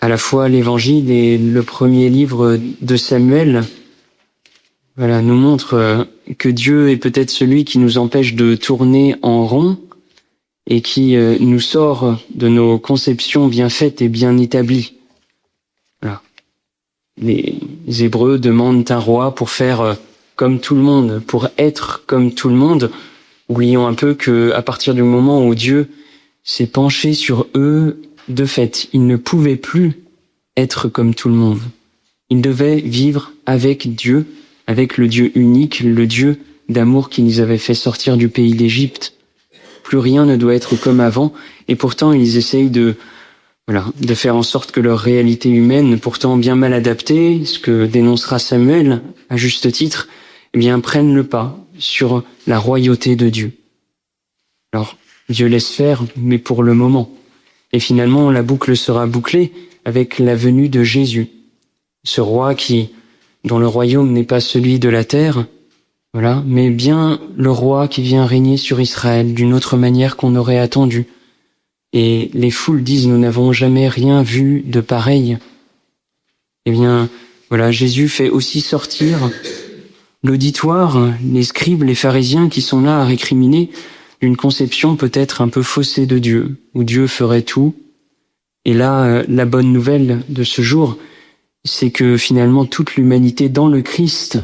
à la fois l'Évangile et le premier livre de Samuel, nous montre que Dieu est peut-être celui qui nous empêche de tourner en rond et qui nous sort de nos conceptions bien faites et bien établies. Voilà. Les Hébreux demandent un roi pour faire comme tout le monde, pour être comme tout le monde. Oublions un peu que à partir du moment où Dieu s'est penché sur eux, de fait, ils ne pouvaient plus être comme tout le monde. Ils devaient vivre avec Dieu, avec le Dieu unique, le Dieu d'amour qui les avait fait sortir du pays d'Égypte. Plus rien ne doit être comme avant, et pourtant ils essayent de faire en sorte que leur réalité humaine, pourtant bien mal adaptée, ce que dénoncera Samuel à juste titre, prenne le pas sur la royauté de Dieu. Alors, Dieu laisse faire, mais pour le moment. Et finalement, la boucle sera bouclée avec la venue de Jésus, ce roi dont le royaume n'est pas celui de la terre, mais bien le roi qui vient régner sur Israël d'une autre manière qu'on aurait attendu. Et les foules disent, nous n'avons jamais rien vu de pareil. Jésus fait aussi sortir l'auditoire, les scribes, les pharisiens qui sont là à récriminer une conception peut-être un peu faussée de Dieu, où Dieu ferait tout. Et là, la bonne nouvelle de ce jour, c'est que finalement toute l'humanité dans le Christ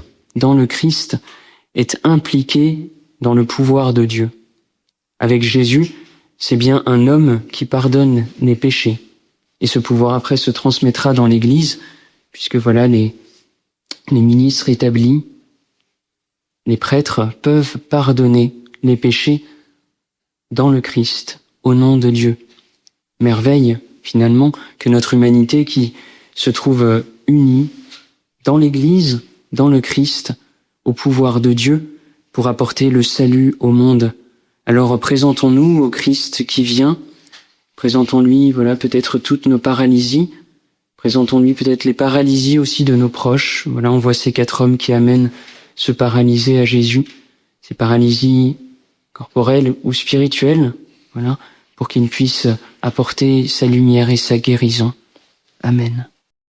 est impliquée dans le pouvoir de Dieu. Avec Jésus, c'est bien un homme qui pardonne les péchés. Et ce pouvoir après se transmettra dans l'Église, puisque les ministres établis, les prêtres peuvent pardonner les péchés dans le Christ, au nom de Dieu. Merveille, finalement, que notre humanité qui se trouve unie dans l'Église, dans le Christ, au pouvoir de Dieu, pour apporter le salut au monde. Alors présentons-nous au Christ qui vient, présentons-lui peut-être toutes nos paralysies, présentons-lui peut-être les paralysies aussi de nos proches. On voit ces 4 hommes qui amènent ce paralysé à Jésus, ces paralysies corporelles ou spirituelles, pour qu'il puisse apporter sa lumière et sa guérison. Amen.